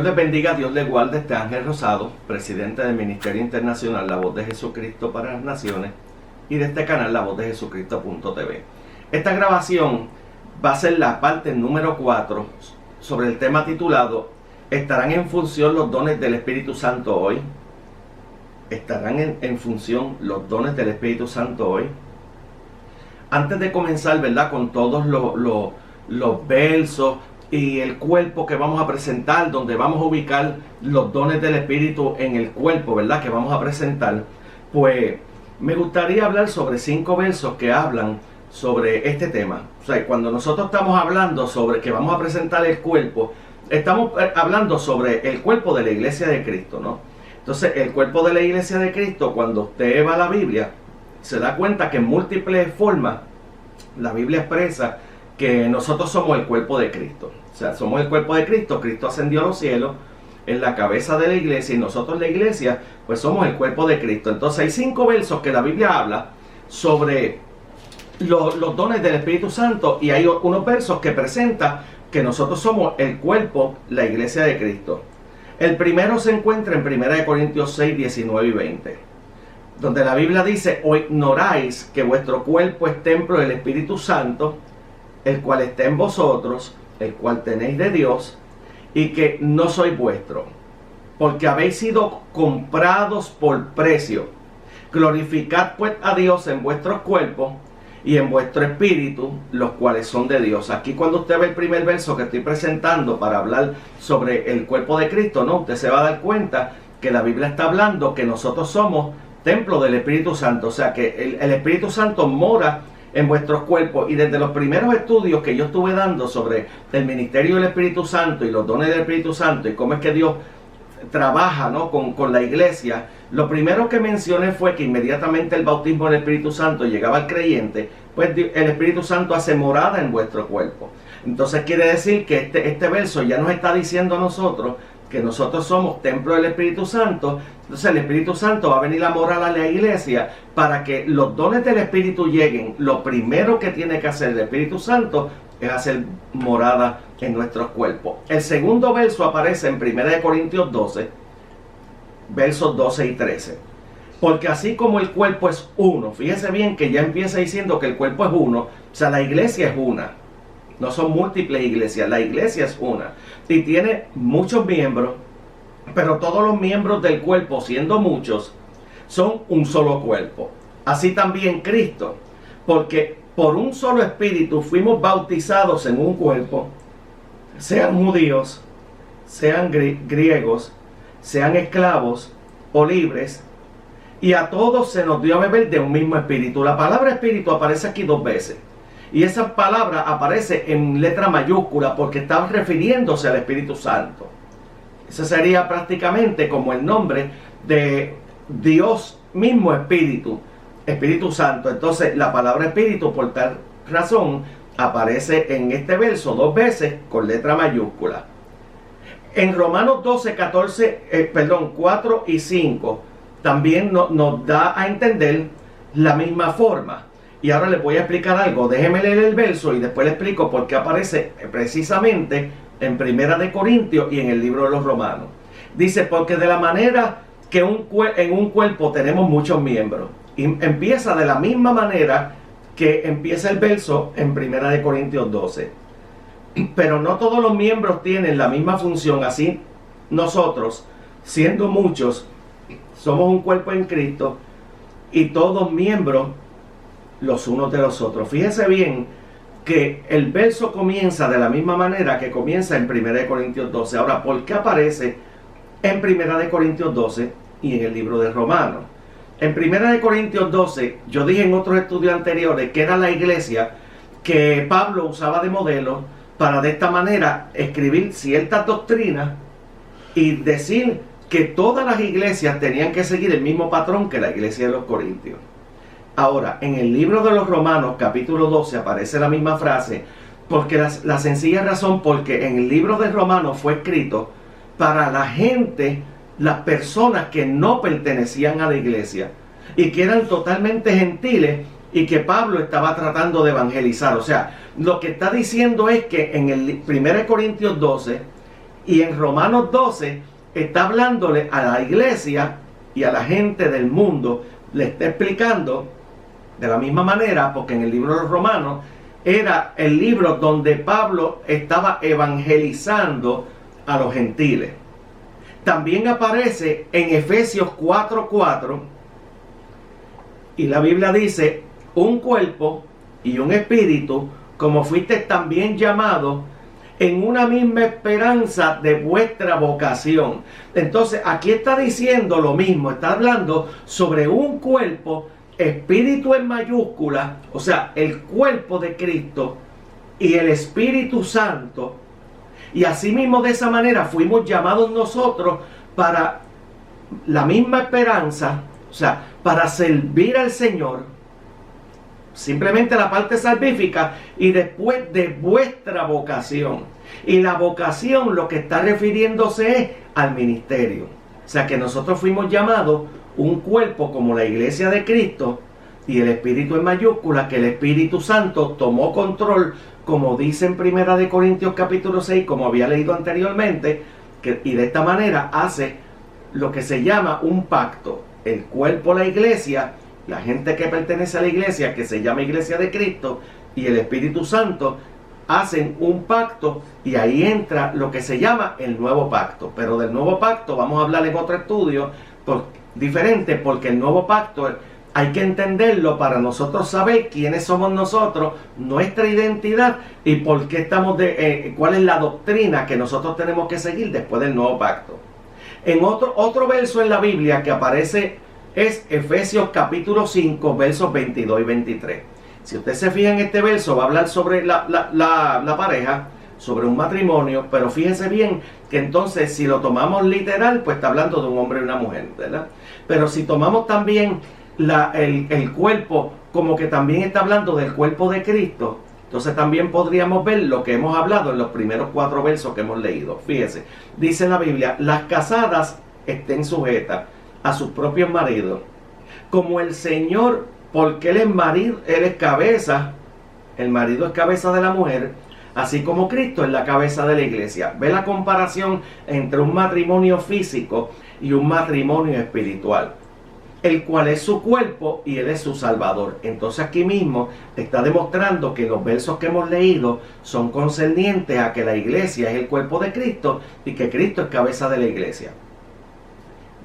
les bendiga, Dios les guarde. Este Ángel Rosado, presidente del Ministerio Internacional La Voz de Jesucristo para las Naciones y de este canal La Voz de Jesucristo.tv. Esta grabación va a ser la parte número 4 sobre el tema titulado ¿Estarán en función los dones del Espíritu Santo hoy? ¿Estarán en función los dones del Espíritu Santo hoy? Antes de comenzar, ¿verdad?, con todos los versos y el cuerpo que vamos a presentar, donde vamos a ubicar los dones del Espíritu en el cuerpo, ¿verdad?, que vamos a presentar, pues me gustaría hablar sobre 5 versos que hablan sobre este tema. O sea, cuando nosotros estamos hablando sobre que vamos a presentar el cuerpo, estamos hablando sobre el cuerpo de la iglesia de Cristo, ¿no? Entonces, el cuerpo de la iglesia de Cristo, cuando usted va a la Biblia, se da cuenta que en múltiples formas la Biblia expresa que nosotros somos el cuerpo de Cristo. O sea, somos el cuerpo de Cristo. Cristo ascendió a los cielos, en la cabeza de la iglesia, y nosotros la iglesia, pues somos el cuerpo de Cristo. Entonces hay 5 versos que la Biblia habla sobre los dones del Espíritu Santo, y hay unos versos que presentan que nosotros somos el cuerpo, la iglesia de Cristo. El primero se encuentra en 1 Corintios 6, 19 y 20, donde la Biblia dice: ¿o ignoráis que vuestro cuerpo es templo del Espíritu Santo, el cual está en vosotros, el cual tenéis de Dios, y que no sois vuestro, porque habéis sido comprados por precio? Glorificad pues a Dios en vuestros cuerpos y en vuestro espíritu, los cuales son de Dios. Aquí, cuando usted ve el primer verso que estoy presentando para hablar sobre el cuerpo de Cristo, ¿no?, usted se va a dar cuenta que la Biblia está hablando que nosotros somos templo del Espíritu Santo. O sea, que el Espíritu Santo mora en vuestros cuerpos. Y desde los primeros estudios que yo estuve dando sobre el ministerio del Espíritu Santo y los dones del Espíritu Santo y cómo es que Dios trabaja, ¿no?, con la iglesia, lo primero que mencioné fue que inmediatamente el bautismo del Espíritu Santo llegaba al creyente, pues el Espíritu Santo hace morada en vuestro cuerpo. Entonces quiere decir que este verso ya nos está diciendo a nosotros que nosotros somos templo del Espíritu Santo. Entonces el Espíritu Santo va a venir a morar a la iglesia. Para que los dones del Espíritu lleguen, lo primero que tiene que hacer el Espíritu Santo es hacer morada en nuestros cuerpos. El segundo verso aparece en 1 Corintios 12, versos 12 y 13. Porque así como el cuerpo es uno, fíjese bien que ya empieza diciendo que el cuerpo es uno, o sea, la iglesia es una. No son múltiples iglesias, la iglesia es una. Y tiene muchos miembros, pero todos los miembros del cuerpo, siendo muchos, son un solo cuerpo. Así también Cristo, porque por un solo espíritu fuimos bautizados en un cuerpo, sean judíos, sean griegos, sean esclavos o libres, y a todos se nos dio a beber de un mismo espíritu. La palabra espíritu aparece aquí 2 veces. Y esa palabra aparece en letra mayúscula porque está refiriéndose al Espíritu Santo. Ese sería prácticamente como el nombre de Dios mismo, Espíritu Santo. Entonces la palabra Espíritu, por tal razón, aparece en este verso 2 veces con letra mayúscula. En Romanos 4 y 5 también nos da a entender la misma forma. Y ahora les voy a explicar algo. Déjenme leer el verso y después les explico por qué aparece precisamente en 1 Corintios y en el libro de los Romanos. Dice: porque de la manera que en un cuerpo tenemos muchos miembros. Y empieza de la misma manera que empieza el verso en 1 Corintios 12. Pero no todos los miembros tienen la misma función. Así nosotros, siendo muchos, somos un cuerpo en Cristo, y todos miembros los unos de los otros. Fíjese bien que el verso comienza de la misma manera que comienza en 1 Corintios 12. Ahora, ¿por qué aparece en 1 Corintios 12 y en el libro de Romanos? En 1 Corintios 12, yo dije en otros estudios anteriores que era la iglesia que Pablo usaba de modelo para de esta manera escribir ciertas doctrinas y decir que todas las iglesias tenían que seguir el mismo patrón que la iglesia de los Corintios. Ahora, en el libro de los Romanos, capítulo 12, aparece la misma frase, porque la sencilla razón, porque en el libro de Romanos fue escrito para la gente, las personas que no pertenecían a la iglesia y que eran totalmente gentiles y que Pablo estaba tratando de evangelizar. O sea, lo que está diciendo es que en el 1 Corintios 12 Y en Romanos 12 está hablándole a la iglesia y a la gente del mundo, le está explicando de la misma manera, porque en el libro de los Romanos era el libro donde Pablo estaba evangelizando a los gentiles. También aparece en Efesios 4:4 y la Biblia dice: un cuerpo y un espíritu, como fuiste también llamados en una misma esperanza de vuestra vocación. Entonces aquí está diciendo lo mismo, está hablando sobre un cuerpo, espíritu en mayúscula, o sea, el cuerpo de Cristo y el Espíritu Santo. Y asimismo de esa manera fuimos llamados nosotros para la misma esperanza, o sea, para servir al Señor. Simplemente la parte salvífica y después de vuestra vocación. Y la vocación lo que está refiriéndose es al ministerio. O sea que nosotros fuimos llamados un cuerpo como la iglesia de Cristo y el Espíritu en mayúscula, que el Espíritu Santo tomó control, como dice en 1 Corintios capítulo 6, como había leído anteriormente, y de esta manera hace lo que se llama un pacto. El cuerpo, la iglesia, la gente que pertenece a la iglesia, que se llama Iglesia de Cristo, y el Espíritu Santo hacen un pacto, y ahí entra lo que se llama el nuevo pacto. Pero del nuevo pacto vamos a hablar en otro estudio diferente, porque el nuevo pacto hay que entenderlo para nosotros saber quiénes somos nosotros, nuestra identidad y por qué estamos cuál es la doctrina que nosotros tenemos que seguir después del nuevo pacto. En otro verso en la Biblia que aparece es Efesios capítulo 5, versos 22 y 23. Si usted se fija en este verso, va a hablar sobre la pareja, sobre un matrimonio, pero fíjese bien que entonces si lo tomamos literal, pues está hablando de un hombre y una mujer, ¿verdad? Pero si tomamos también el cuerpo, como que también está hablando del cuerpo de Cristo, entonces también podríamos ver lo que hemos hablado en los primeros 4 versos que hemos leído. Fíjese, dice la Biblia: las casadas estén sujetas a sus propios maridos, como el Señor, porque Él es marido, Él es cabeza, el marido es cabeza de la mujer, así como Cristo es la cabeza de la iglesia. Ve la comparación entre un matrimonio físico y un matrimonio espiritual, el cual es su cuerpo y Él es su Salvador. Entonces aquí mismo está demostrando que los versos que hemos leído son concernientes a que la iglesia es el cuerpo de Cristo y que Cristo es cabeza de la iglesia.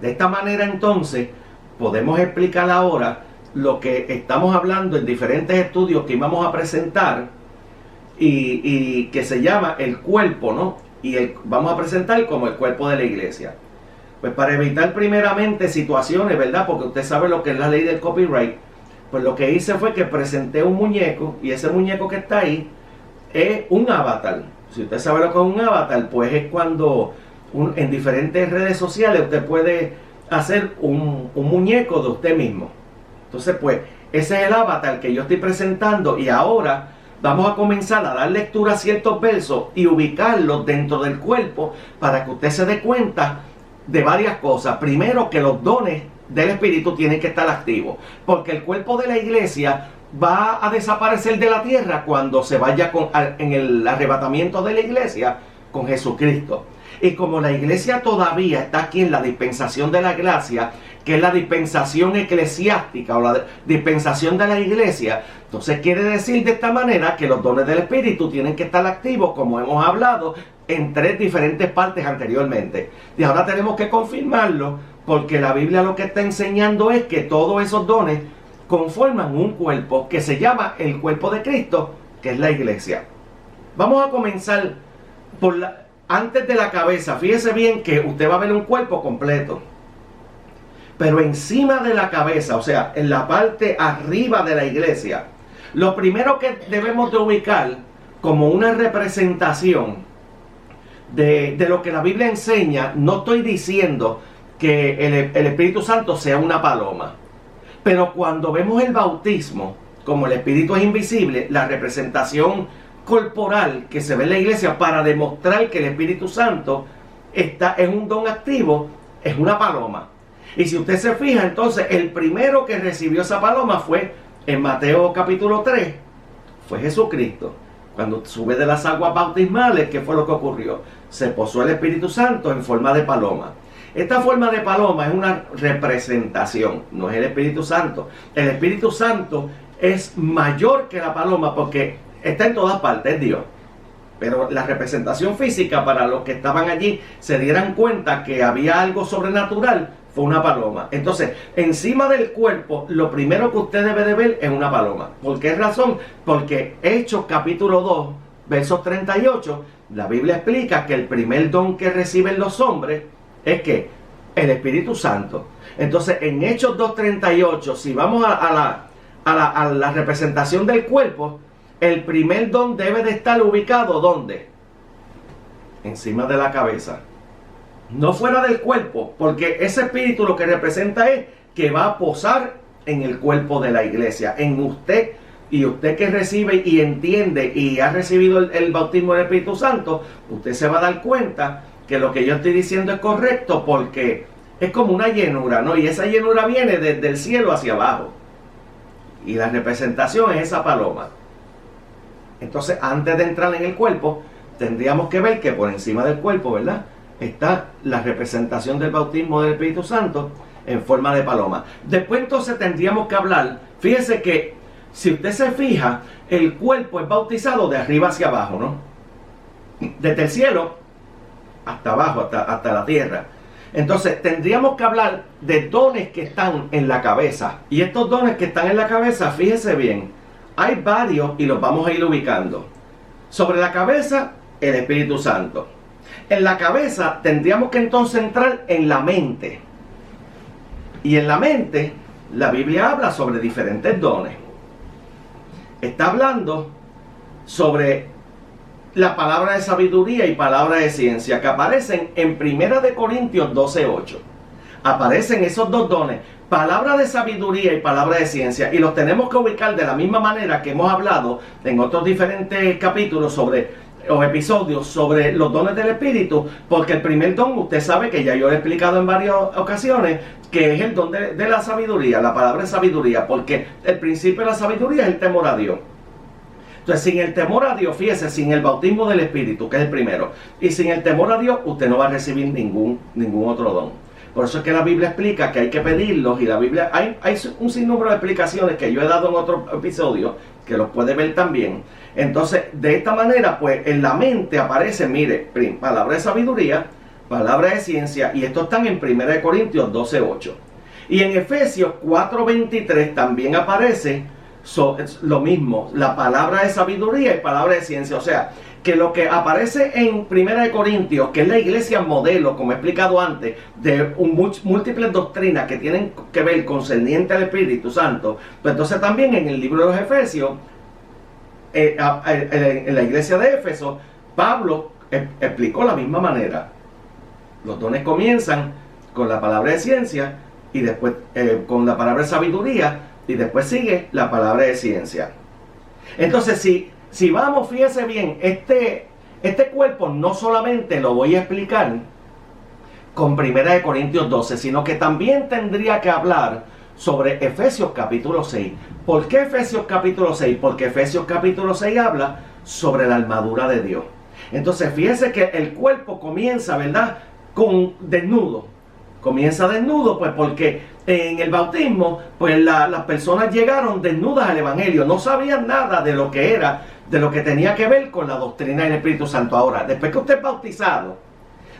De esta manera entonces podemos explicar ahora lo que estamos hablando en diferentes estudios que íbamos a presentar y que se llama el cuerpo, ¿no? Y vamos a presentar como el cuerpo de la iglesia. Pues para evitar primeramente situaciones, ¿verdad? Porque usted sabe lo que es la ley del copyright. Pues lo que hice fue que presenté un muñeco, y ese muñeco que está ahí es un avatar. Si usted sabe lo que es un avatar, pues es cuando en diferentes redes sociales usted puede hacer un muñeco de usted mismo. Entonces pues ese es el avatar que yo estoy presentando, y ahora vamos a comenzar a dar lectura a ciertos versos y ubicarlos dentro del cuerpo para que usted se dé cuenta de varias cosas. Primero, que los dones del Espíritu tienen que estar activos, porque el cuerpo de la iglesia va a desaparecer de la tierra cuando se vaya en el arrebatamiento de la iglesia con Jesucristo. Y como la iglesia todavía está aquí en la dispensación de la gracia, que es la dispensación eclesiástica o la dispensación de la iglesia, entonces quiere decir de esta manera que los dones del Espíritu tienen que estar activos, como hemos hablado en 3 diferentes partes anteriormente. Y ahora tenemos que confirmarlo, porque la Biblia lo que está enseñando es que todos esos dones conforman un cuerpo que se llama el cuerpo de Cristo, que es la iglesia. Vamos a comenzar antes de la cabeza. Fíjese bien que usted va a ver un cuerpo completo, pero encima de la cabeza, o sea, en la parte arriba de la iglesia, lo primero que debemos de ubicar como una representación de lo que la Biblia enseña. No estoy diciendo que el Espíritu Santo sea una paloma, pero cuando vemos el bautismo, como el Espíritu es invisible, la representación corporal que se ve en la iglesia para demostrar que el Espíritu Santo está en un don activo es una paloma. Y si usted se fija, entonces el primero que recibió esa paloma fue en Mateo capítulo 3, fue Jesucristo. Cuando sube de las aguas bautismales, ¿qué fue lo que ocurrió? se posó el Espíritu Santo en forma de paloma. Esta forma de paloma es una representación, no es el Espíritu Santo. El Espíritu Santo es mayor que la paloma porque está en todas partes, es Dios. Pero la representación física, para los que estaban allí se dieran cuenta que había algo sobrenatural, fue una paloma. Entonces, encima del cuerpo, lo primero que usted debe de ver es una paloma. ¿Por qué razón? Porque Hechos capítulo 2, versos 38, la Biblia explica que el primer don que reciben los hombres es que el Espíritu Santo. Entonces, en Hechos 2:38, si vamos a la representación del cuerpo, el primer don debe de estar ubicado ¿dónde? Encima de la cabeza. No fuera del cuerpo, porque ese espíritu lo que representa es que va a posar en el cuerpo de la iglesia, en usted. Y usted que recibe y entiende y ha recibido el bautismo del Espíritu Santo, usted se va a dar cuenta que lo que yo estoy diciendo es correcto, porque es como una llenura, ¿no? Y esa llenura viene desde el cielo hacia abajo. Y la representación es esa paloma. Entonces, antes de entrar en el cuerpo, tendríamos que ver que por encima del cuerpo, ¿verdad?, está la representación del bautismo del Espíritu Santo en forma de paloma. Después entonces tendríamos que hablar, fíjese que si usted se fija, el cuerpo es bautizado de arriba hacia abajo, ¿no? Desde el cielo hasta abajo, hasta la tierra. Entonces tendríamos que hablar de dones que están en la cabeza. Y estos dones que están en la cabeza, fíjese bien, hay varios y los vamos a ir ubicando. Sobre la cabeza, el Espíritu Santo. En la cabeza tendríamos que entonces entrar en la mente. Y en la mente, la Biblia habla sobre diferentes dones. Está hablando sobre la palabra de sabiduría y palabra de ciencia que aparecen en 1 Corintios 12:8. Aparecen esos dos dones, palabra de sabiduría y palabra de ciencia, y los tenemos que ubicar de la misma manera que hemos hablado en otros diferentes capítulos o episodios sobre los dones del Espíritu, porque el primer don, usted sabe que ya yo lo he explicado en varias ocasiones, que es el don de la sabiduría, la palabra de sabiduría, porque el principio de la sabiduría es el temor a Dios. Entonces, sin el temor a Dios, fíjese, sin el bautismo del Espíritu, que es el primero, y sin el temor a Dios, usted no va a recibir ningún otro don. Por eso es que la Biblia explica que hay que pedirlos, y la Biblia, hay un sinnúmero de explicaciones que yo he dado en otro episodio, que los puede ver también. Entonces, de esta manera, pues, en la mente aparece, mire, palabra de sabiduría, palabra de ciencia, y estos están en 1 Corintios 12:8. Y en Efesios 4:23 también aparece lo mismo, la palabra de sabiduría y palabra de ciencia. O sea, que lo que aparece en 1 Corintios, que es la iglesia modelo, como he explicado antes, de múltiples doctrinas que tienen que ver concerniente al Espíritu Santo, pues entonces también en el libro de los Efesios, en la iglesia de Éfeso, Pablo explicó la misma manera. Los dones comienzan con la palabra de ciencia y después con la palabra de sabiduría, y después sigue la palabra de ciencia. Entonces, si vamos, fíjese bien, este cuerpo no solamente lo voy a explicar con 1 Corintios 12, sino que también tendría que hablar sobre Efesios capítulo 6. ¿Por qué Efesios capítulo 6? Porque Efesios capítulo 6 habla sobre la armadura de Dios. Entonces, fíjese que el cuerpo comienza, ¿verdad?, con desnudo. Comienza desnudo, pues porque en el bautismo, pues las personas llegaron desnudas al Evangelio, no sabían nada de lo que era, de lo que tenía que ver con la doctrina del Espíritu Santo. Ahora, después que usted es bautizado,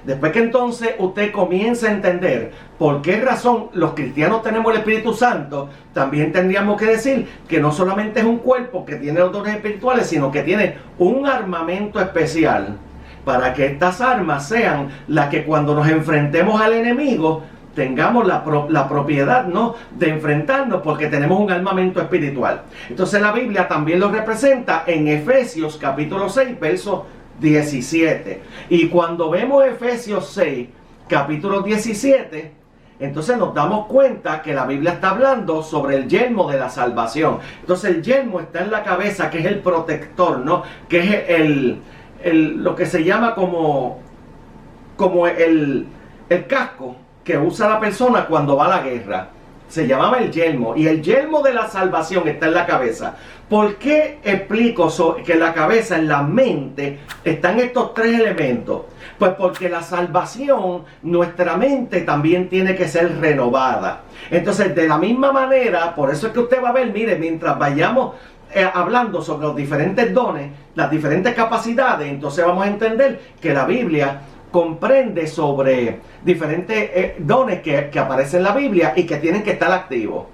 después que entonces usted comienza a entender por qué razón los cristianos tenemos el Espíritu Santo, también tendríamos que decir que no solamente es un cuerpo que tiene los dones espirituales, sino que tiene un armamento especial para que estas armas sean las que cuando nos enfrentemos al enemigo tengamos la propiedad, ¿no?, de enfrentarnos, porque tenemos un armamento espiritual. Entonces la Biblia también lo representa en Efesios capítulo 6, verso 17. Y cuando vemos Efesios 6, capítulo 17, entonces nos damos cuenta que la Biblia está hablando sobre el yelmo de la salvación. Entonces el yelmo está en la cabeza, que es el protector, ¿no?, que es lo que se llama como el casco que usa la persona cuando va a la guerra. se llamaba el yelmo, y el yelmo de la salvación está en la cabeza. ¿Por qué explico que en la cabeza, en la mente, están estos tres elementos? Pues porque la salvación, nuestra mente también tiene que ser renovada. Entonces, de la misma manera, por eso es que usted va a ver, mire, mientras vayamos hablando sobre los diferentes dones, las diferentes capacidades, entonces vamos a entender que la Biblia comprende sobre diferentes dones que aparecen en la Biblia y que tienen que estar activos.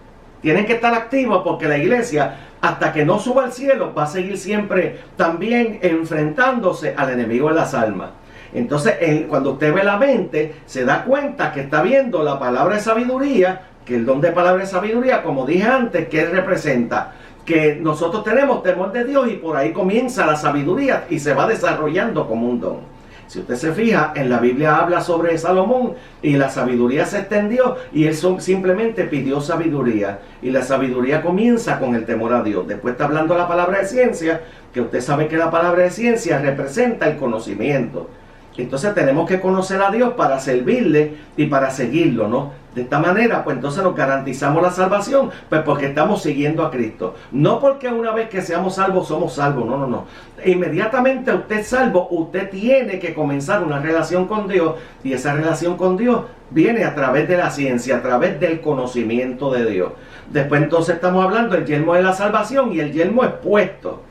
Tienen que estar activos porque la iglesia, hasta que no suba al cielo, va a seguir siempre también enfrentándose al enemigo de las almas. Entonces, cuando usted ve la mente, se da cuenta que está viendo la palabra de sabiduría, que el don de palabra de sabiduría, como dije antes, ¿qué representa? Que nosotros tenemos temor de Dios y por ahí comienza la sabiduría y se va desarrollando como un don. Si usted se fija, en la Biblia habla sobre Salomón y la sabiduría se extendió y él simplemente pidió sabiduría. Y la sabiduría comienza con el temor a Dios. Después está hablando la palabra de ciencia, que usted sabe que la palabra de ciencia representa el conocimiento. Entonces tenemos que conocer a Dios para servirle y para seguirlo, ¿no? De esta manera, pues entonces nos garantizamos la salvación, pues porque estamos siguiendo a Cristo. No porque una vez que seamos salvos, somos salvos, no, no, no. Inmediatamente usted es salvo, usted tiene que comenzar una relación con Dios, y esa relación con Dios viene a través de la ciencia, a través del conocimiento de Dios. Después entonces estamos hablando del yelmo de la salvación, y el yelmo es puesto.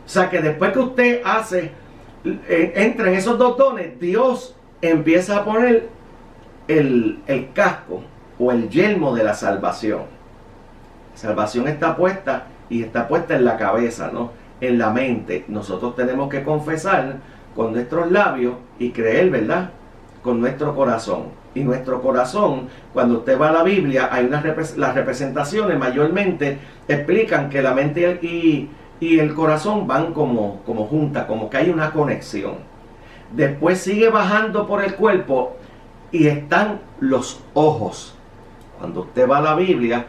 O sea que después que usted entra en esos dos dones, Dios empieza a poner el casco o el yelmo de la salvación. Salvación está puesta y está puesta en la cabeza, ¿no? En la mente. Nosotros tenemos que confesar con nuestros labios y creer, ¿verdad? Con nuestro corazón. Y nuestro corazón, cuando usted va a la Biblia, hay las representaciones mayormente explican que la mente y el corazón van como juntas, como que hay una conexión. Después sigue bajando por el cuerpo y están los ojos. Cuando usted va a la Biblia,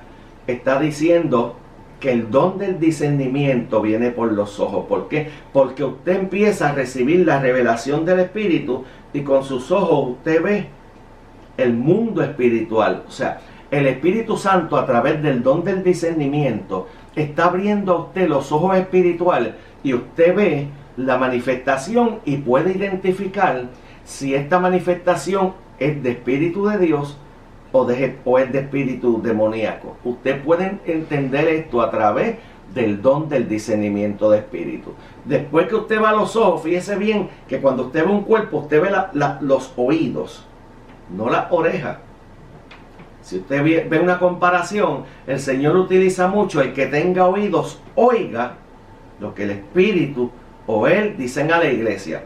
está diciendo que el don del discernimiento viene por los ojos. ¿Por qué? Porque usted empieza a recibir la revelación del Espíritu y con sus ojos usted ve el mundo espiritual. O sea, el Espíritu Santo, a través del don del discernimiento, está abriendo a usted los ojos espirituales y usted ve la manifestación y puede identificar si esta manifestación es de Espíritu de Dios o es de espíritu demoníaco. Usted puede entender esto a través del don del discernimiento de espíritu. Después que usted va a los ojos, fíjese bien que cuando usted ve un cuerpo, usted ve los oídos, no las orejas. Si usted ve una comparación, el Señor utiliza mucho el que tenga oídos, oiga lo que el Espíritu o Él dicen a la iglesia.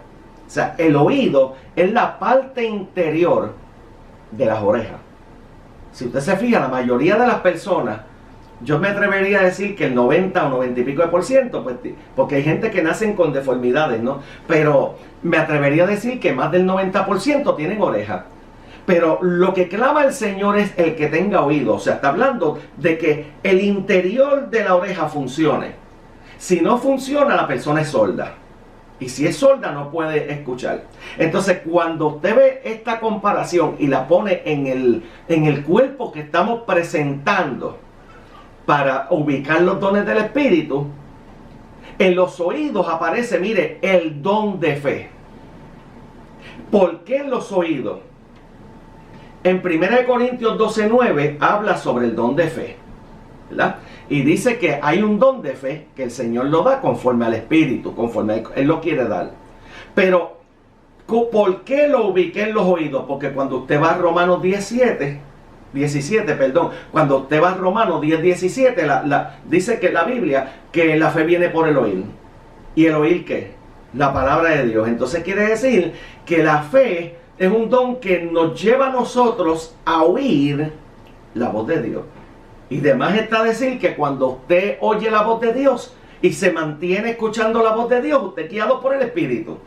O sea, el oído es la parte interior de las orejas. Si usted se fija, la mayoría de las personas, yo me atrevería a decir que el 90 o 90 y pico de por ciento, pues, porque hay gente que nacen con deformidades, ¿no? Pero me atrevería a decir que más del 90% tienen orejas. Pero lo que clama el Señor es el que tenga oído. O sea, está hablando de que el interior de la oreja funcione. Si no funciona, la persona es sorda. Y si es sorda, no puede escuchar. Entonces, cuando usted ve esta comparación y la pone en el cuerpo que estamos presentando para ubicar los dones del Espíritu, en los oídos aparece, mire, el don de fe. ¿Por qué en los oídos? En 1 Corintios 12:9 habla sobre el don de fe, ¿verdad? Y dice que hay un don de fe que el Señor lo da conforme al Espíritu, conforme Él lo quiere dar. Pero, ¿por qué lo ubiqué en los oídos? Porque cuando usted va a Romanos 17, cuando usted va a Romanos 10:17, dice que la Biblia, que la fe viene por el oír. ¿Y el oír qué? La palabra de Dios. Entonces quiere decir que la fe es un don que nos lleva a nosotros a oír la voz de Dios. Y demás está decir que cuando usted oye la voz de Dios y se mantiene escuchando la voz de Dios, usted es guiado por el Espíritu.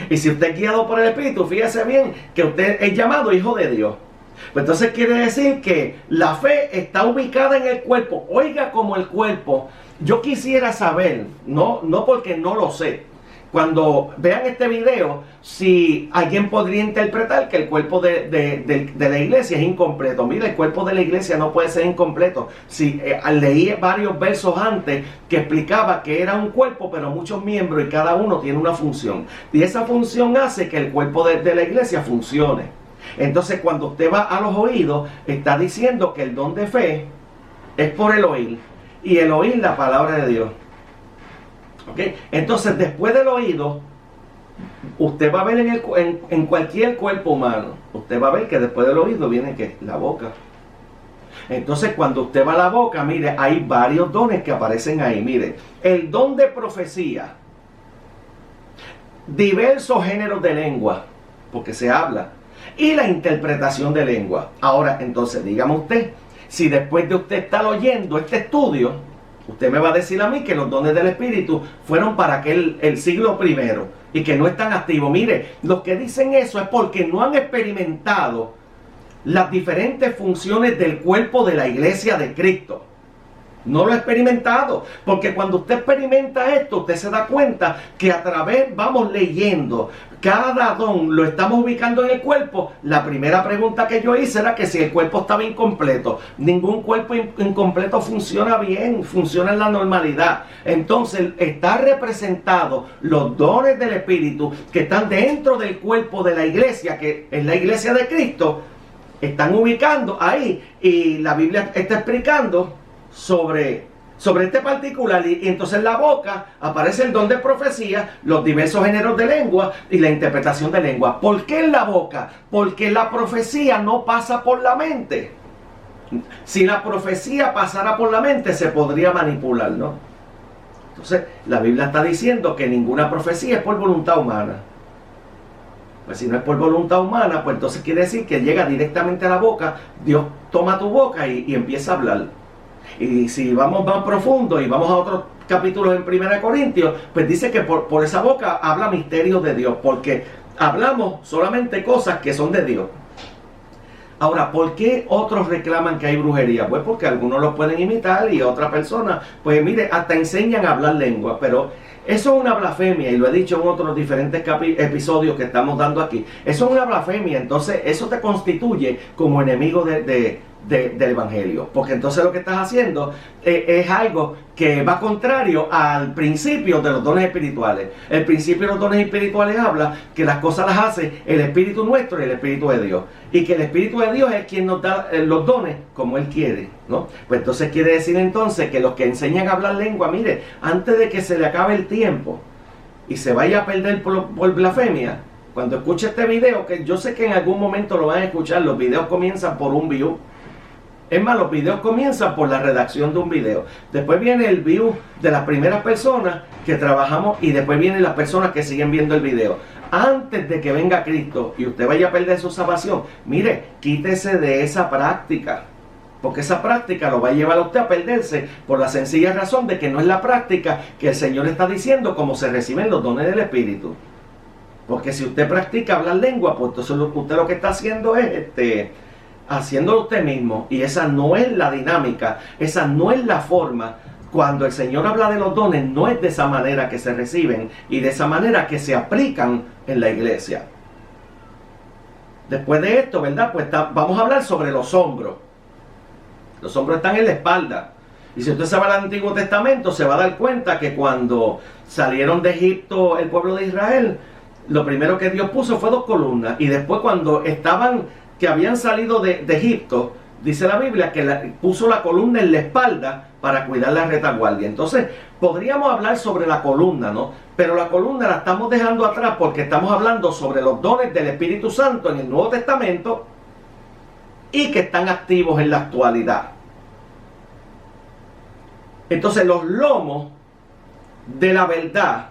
Y si usted es guiado por el Espíritu, fíjese bien que usted es llamado hijo de Dios. Pues entonces quiere decir que la fe está ubicada en el cuerpo. Oiga, como el cuerpo. Yo quisiera saber, no porque no lo sé, cuando vean este video, si alguien podría interpretar que el cuerpo de la iglesia es incompleto. Mira, el cuerpo de la iglesia no puede ser incompleto. Si leí varios versos antes que explicaba que era un cuerpo, pero muchos miembros y cada uno tiene una función. Y esa función hace que el cuerpo de la iglesia funcione. Entonces, cuando usted va a los oídos, está diciendo que el don de fe es por el oír. Y el oír la palabra de Dios. ¿Okay? Entonces, después del oído, usted va a ver en cualquier cuerpo humano, usted va a ver que después del oído viene ¿qué? La boca. Entonces, cuando usted va a la boca, mire, hay varios dones que aparecen ahí. Mire, el don de profecía, diversos géneros de lengua, porque se habla, y la interpretación de lengua. Ahora, entonces, dígame usted, si después de usted estar oyendo este estudio, usted me va a decir a mí que los dones del Espíritu fueron para el siglo primero y que no están activos. Mire, los que dicen eso es porque no han experimentado las diferentes funciones del cuerpo de la iglesia de Cristo. No lo ha experimentado, porque cuando usted experimenta esto, usted se da cuenta que a través, vamos leyendo, cada don lo estamos ubicando en el cuerpo. La primera pregunta que yo hice era que si el cuerpo estaba incompleto. Ningún cuerpo incompleto funciona bien, funciona en la normalidad. Entonces, está representado los dones del Espíritu que están dentro del cuerpo de la iglesia, que es la iglesia de Cristo, están ubicando ahí, y la Biblia está explicando sobre este particular, y entonces en la boca aparece el don de profecía, los diversos géneros de lengua y la interpretación de lengua. ¿Por qué en la boca? Porque la profecía no pasa por la mente. Si la profecía pasara por la mente, se podría manipular, ¿no? Entonces la Biblia está diciendo que ninguna profecía es por voluntad humana. Pues si no es por voluntad humana, pues entonces quiere decir que llega directamente a la boca. Dios toma tu boca y empieza a hablar. Y si vamos más profundo y vamos a otros capítulos en 1 Corintios, pues dice que por esa boca habla misterios de Dios, porque hablamos solamente cosas que son de Dios. Ahora, ¿por qué otros reclaman que hay brujería? Pues porque algunos lo pueden imitar y otras personas, pues mire, hasta enseñan a hablar lengua, pero eso es una blasfemia, y lo he dicho en otros diferentes episodios que estamos dando aquí. Eso es una blasfemia, entonces eso te constituye como enemigo del Evangelio, porque entonces lo que estás haciendo es algo que va contrario al principio de los dones espirituales. El principio de los dones espirituales habla que las cosas las hace el Espíritu nuestro y el Espíritu de Dios, y que el Espíritu de Dios es quien nos da los dones como Él quiere, ¿no? Pues entonces quiere decir entonces que los que enseñan a hablar lengua, mire, antes de que se le acabe el tiempo y se vaya a perder por blasfemia, cuando escuche este video, que yo sé que en algún momento lo van a escuchar, los videos comienzan por un view. Es más, los videos comienzan por la redacción de un video. Después viene el view de las primeras personas que trabajamos, y después vienen las personas que siguen viendo el video. Antes de que venga Cristo y usted vaya a perder su salvación, mire, quítese de esa práctica. Porque esa práctica lo va a llevar a usted a perderse, por la sencilla razón de que no es la práctica que el Señor está diciendo cómo se reciben los dones del Espíritu. Porque si usted practica hablar lengua, pues entonces usted lo que está haciendo es haciéndolo usted mismo, y esa no es la dinámica, esa no es la forma. Cuando el Señor habla de los dones, no es de esa manera que se reciben y de esa manera que se aplican en la iglesia. Después de esto, ¿verdad? Pues vamos a hablar sobre los hombros. Los hombros están en la espalda. Y si usted se va al Antiguo Testamento, se va a dar cuenta que cuando salieron de Egipto el pueblo de Israel, lo primero que Dios puso fue 2 columnas. Y después, cuando que habían salido de Egipto, dice la Biblia que puso la columna en la espalda para cuidar la retaguardia. Entonces, podríamos hablar sobre la columna, ¿no? Pero la columna la estamos dejando atrás porque estamos hablando sobre los dones del Espíritu Santo en el Nuevo Testamento y que están activos en la actualidad. Entonces, los lomos de la verdad,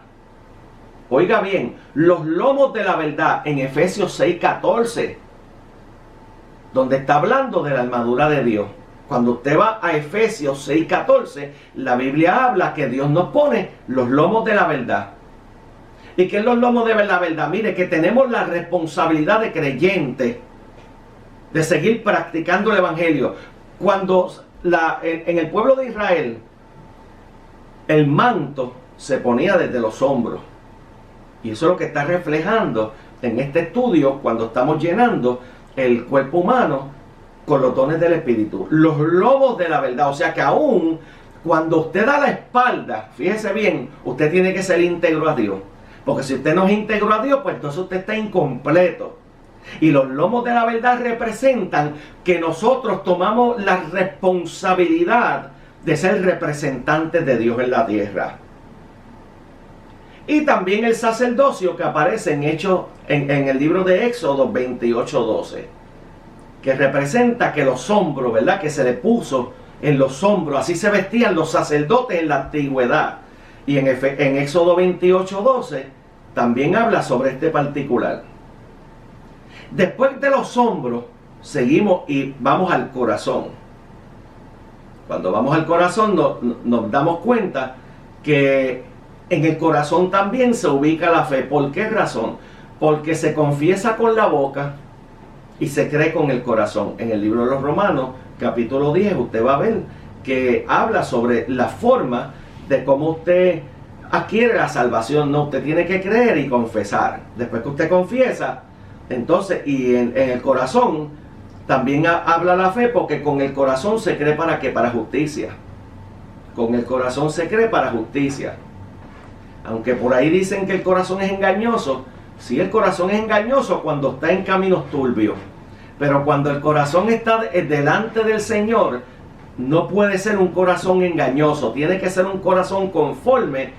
oiga bien, los lomos de la verdad en Efesios 6:14, donde está hablando de la armadura de Dios. Cuando usted va a Efesios 6:14, la Biblia habla que Dios nos pone los lomos de la verdad. ¿Y qué es los lomos de la verdad? Mire, que tenemos la responsabilidad de creyente de seguir practicando el Evangelio. Cuando en el pueblo de Israel, el manto se ponía desde los hombros. Y eso es lo que está reflejando en este estudio cuando estamos llenando el cuerpo humano con los dones del Espíritu. Los lomos de la verdad. O sea que aún cuando usted da la espalda, fíjese bien, usted tiene que ser íntegro a Dios. Porque si usted no es íntegro a Dios, pues entonces usted está incompleto. Y los lomos de la verdad representan que nosotros tomamos la responsabilidad de ser representantes de Dios en la tierra. Y también el sacerdocio que aparece en el libro de Éxodo 28:12, que representa que los hombros, ¿verdad?, que se le puso en los hombros, así se vestían los sacerdotes en la antigüedad. Y en Éxodo 28:12 también habla sobre este particular. Después de los hombros, seguimos y vamos al corazón. Cuando vamos al corazón nos damos cuenta que en el corazón también se ubica la fe. ¿Por qué razón? Porque se confiesa con la boca y se cree con el corazón. En el libro de los Romanos, capítulo 10, usted va a ver que habla sobre la forma de cómo usted adquiere la salvación. No, usted tiene que creer y confesar. Después que usted confiesa, entonces, y en el corazón también habla la fe, porque con el corazón se cree ¿para qué? Para justicia. Con el corazón se cree para justicia. Aunque por ahí dicen que el corazón es engañoso. Sí, el corazón es engañoso cuando está en caminos turbios. Pero cuando el corazón está delante del Señor, no puede ser un corazón engañoso. Tiene que ser un corazón conforme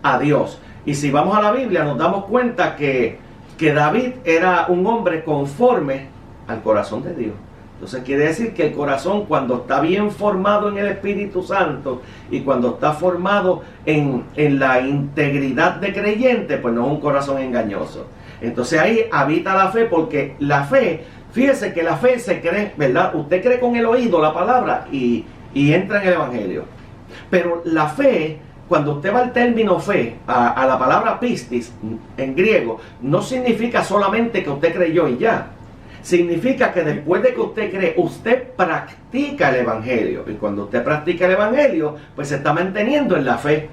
a Dios. Y si vamos a la Biblia, nos damos cuenta que David era un hombre conforme al corazón de Dios. Entonces quiere decir que el corazón, cuando está bien formado en el Espíritu Santo y cuando está formado en la integridad de creyente, pues no es un corazón engañoso. Entonces ahí habita la fe, porque la fe, fíjese que la fe se cree, ¿verdad? Usted cree con el oído la palabra y entra en el Evangelio. Pero la fe, cuando usted va al término fe, a la palabra pistis en griego, no significa solamente que usted creyó y ya. Significa que después de que usted cree, usted practica el Evangelio. Y cuando usted practica el Evangelio, pues se está manteniendo en la fe.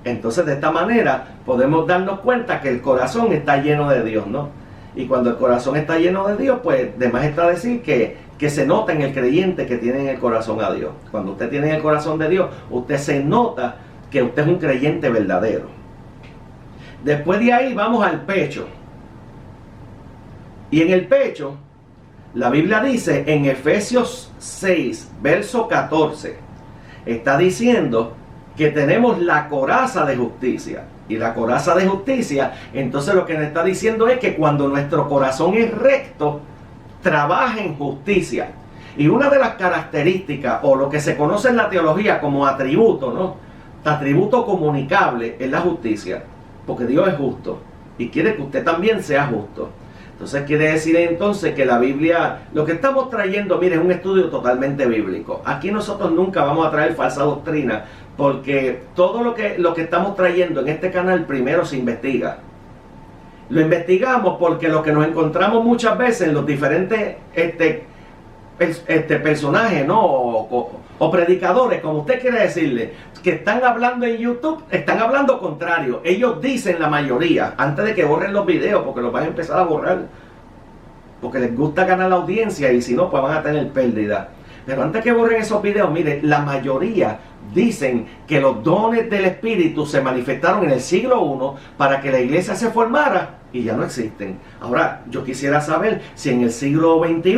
Entonces de esta manera podemos darnos cuenta que el corazón está lleno de Dios, ¿no? Y cuando el corazón está lleno de Dios, pues de más está decir que se nota en el creyente que tiene en el corazón a Dios. Cuando usted tiene en el corazón de Dios, usted se nota que usted es un creyente verdadero. Después de ahí vamos al pecho. Y en el pecho, la Biblia dice en Efesios 6, verso 14, está diciendo que tenemos la coraza de justicia. Y la coraza de justicia, entonces lo que nos está diciendo es que cuando nuestro corazón es recto, trabaja en justicia. Y una de las características, o lo que se conoce en la teología como atributo, ¿no? Atributo comunicable es la justicia. Porque Dios es justo y quiere que usted también sea justo. Entonces quiere decir entonces que la Biblia, lo que estamos trayendo, mire, es un estudio totalmente bíblico. Aquí nosotros nunca vamos a traer falsa doctrina, porque todo lo que estamos trayendo en este canal primero se investiga. Lo investigamos porque lo que nos encontramos muchas veces en los diferentes personajes, ¿no? O predicadores, como usted quiere decirle, que están hablando en YouTube, están hablando contrario. Ellos dicen la mayoría, antes de que borren los videos, porque los van a empezar a borrar, porque les gusta ganar la audiencia, y si no, pues van a tener pérdida. Pero antes que borren esos videos, mire, la mayoría dicen que los dones del Espíritu se manifestaron en el siglo I para que la iglesia se formara y ya no existen. Ahora, yo quisiera saber si en el siglo XXI,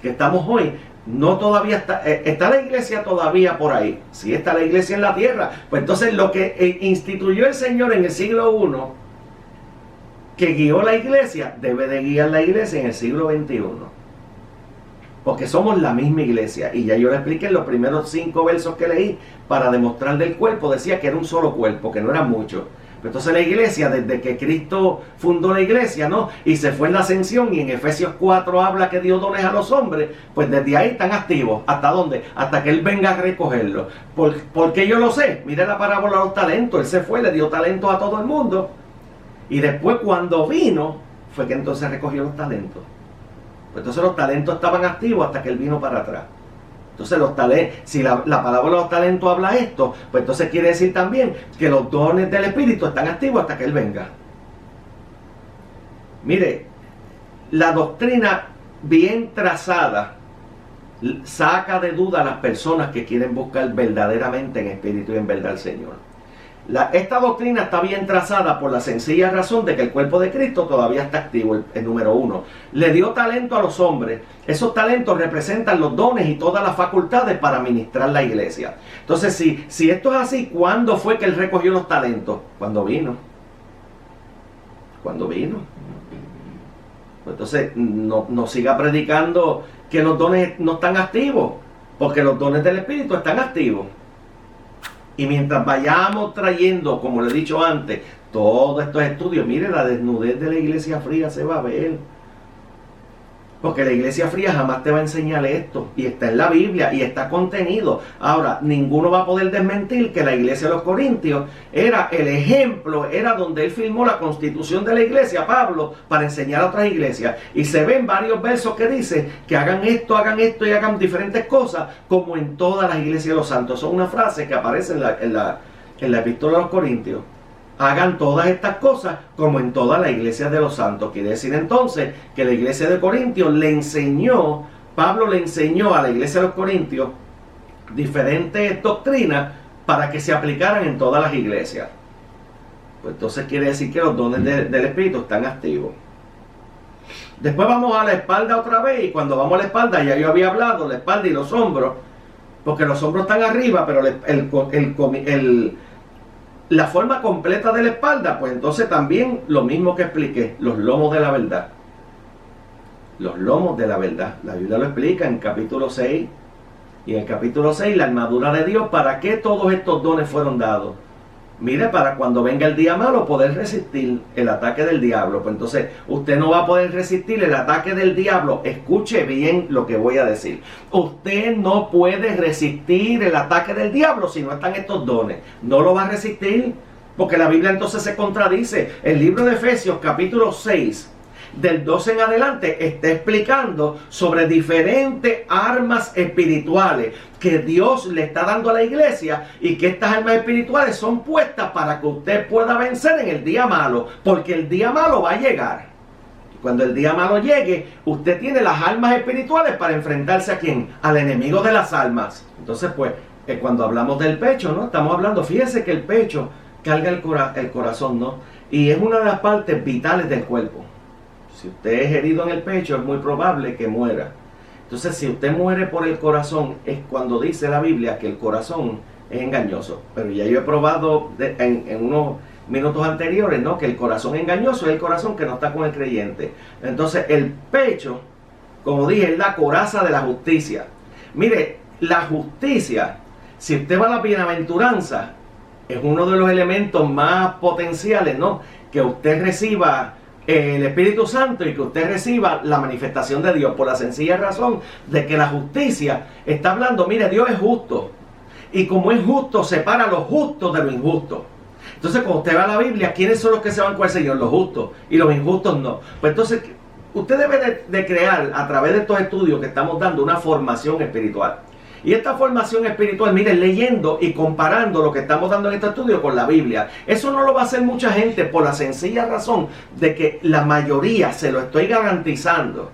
que estamos hoy, no todavía está la iglesia todavía por ahí. Si está la iglesia en la tierra, pues entonces lo que instituyó el Señor en el siglo I, que guió la iglesia, debe de guiar la iglesia en el siglo XXI. Porque somos la misma iglesia. Y ya yo le expliqué en los primeros 5 versos que leí, para demostrar del cuerpo, decía que era un solo cuerpo, que no era mucho. Entonces la iglesia, desde que Cristo fundó la iglesia, ¿no? Y se fue en la ascensión, y en Efesios 4 habla que dio dones a los hombres, pues desde ahí están activos. ¿Hasta dónde? Hasta que Él venga a recogerlo. ¿Por qué yo lo sé? Mire la parábola de los talentos. Él se fue, le dio talentos a todo el mundo. Y después cuando vino, fue que entonces recogió los talentos. Pues entonces los talentos estaban activos hasta que Él vino para atrás. Entonces si la palabra de los talentos habla esto, pues entonces quiere decir también que los dones del Espíritu están activos hasta que Él venga. Mire, la doctrina bien trazada saca de duda a las personas que quieren buscar verdaderamente en espíritu y en verdad al Señor. Esta doctrina está bien trazada por la sencilla razón de que el cuerpo de Cristo todavía está activo, el número uno. Le dio talento a los hombres. Esos talentos representan los dones y todas las facultades para ministrar la iglesia. Entonces, si esto es así, ¿cuándo fue que Él recogió los talentos? Cuando vino. Cuando vino. Pues entonces, no siga predicando que los dones no están activos, porque los dones del Espíritu están activos. Y mientras vayamos trayendo, como le he dicho antes, todos estos estudios, mire, la desnudez de la iglesia fría se va a ver. Porque la iglesia fría jamás te va a enseñar esto. Y está en la Biblia y está contenido. Ahora, ninguno va a poder desmentir que la iglesia de los Corintios era el ejemplo, era donde él firmó la constitución de la iglesia, Pablo, para enseñar a otras iglesias. Y se ven varios versos que dicen que hagan esto y hagan diferentes cosas, como en todas las iglesias de los santos. Son una frase que aparece en la epístola a los Corintios. Hagan todas estas cosas como en toda la iglesia de los santos. Quiere decir entonces que la iglesia de Corintios Pablo le enseñó a la iglesia de los Corintios diferentes doctrinas para que se aplicaran en todas las iglesias. Pues entonces quiere decir que los dones del Espíritu están activos. Después vamos a la espalda otra vez, y cuando vamos a la espalda, ya yo había hablado, la espalda y los hombros, porque los hombros están arriba, pero la forma completa de la espalda, pues entonces también lo mismo que expliqué, los lomos de la verdad. Los lomos de la verdad. La Biblia lo explica en capítulo 6. Y en el capítulo 6, la armadura de Dios. ¿Para qué todos estos dones fueron dados? Mire, para cuando venga el día malo poder resistir el ataque del diablo. Pues entonces usted no va a poder resistir el ataque del diablo. Escuche bien lo que voy a decir. Usted no puede resistir el ataque del diablo si no están estos dones. No lo va a resistir, porque la Biblia entonces se contradice. El libro de Efesios capítulo 6, del 12 en adelante, está explicando sobre diferentes armas espirituales que Dios le está dando a la iglesia, y que estas armas espirituales son puestas para que usted pueda vencer en el día malo, porque el día malo va a llegar. Cuando el día malo llegue, usted tiene las armas espirituales para enfrentarse ¿a quién? Al enemigo de las almas. Entonces, pues, cuando hablamos del pecho, ¿no? Estamos hablando, fíjese que el pecho carga el corazón, ¿no? Y es una de las partes vitales del cuerpo. Si usted es herido en el pecho, es muy probable que muera. Entonces, si usted muere por el corazón, es cuando dice la Biblia que el corazón es engañoso. Pero ya yo he probado en unos minutos anteriores, ¿no? Que el corazón engañoso es el corazón que no está con el creyente. Entonces, el pecho, como dije, es la coraza de la justicia. Mire, la justicia, si usted va a la bienaventuranza, es uno de los elementos más potenciales, ¿no? Que usted reciba el Espíritu Santo y que usted reciba la manifestación de Dios, por la sencilla razón de que la justicia está hablando, mire, Dios es justo, y como es justo, separa a los justos de los injustos. Entonces, cuando usted va a la Biblia, ¿quiénes son los que se van con el Señor? Los justos, y los injustos no. Pues entonces, usted debe de crear, a través de estos estudios que estamos dando, una formación espiritual. Y esta formación espiritual, miren, leyendo y comparando lo que estamos dando en este estudio con la Biblia, eso no lo va a hacer mucha gente, por la sencilla razón de que la mayoría, se lo estoy garantizando,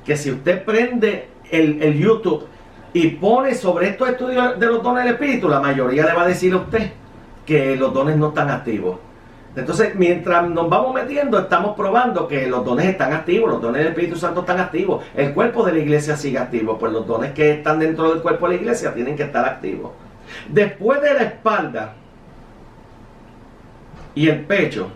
que si usted prende el YouTube y pone sobre estos estudios de los dones del Espíritu, la mayoría le va a decir a usted que los dones no están activos. Entonces, mientras nos vamos metiendo, estamos probando que los dones están activos, los dones del Espíritu Santo están activos, el cuerpo de la iglesia sigue activo, pues los dones que están dentro del cuerpo de la iglesia tienen que estar activos. Después de la espalda y el pecho,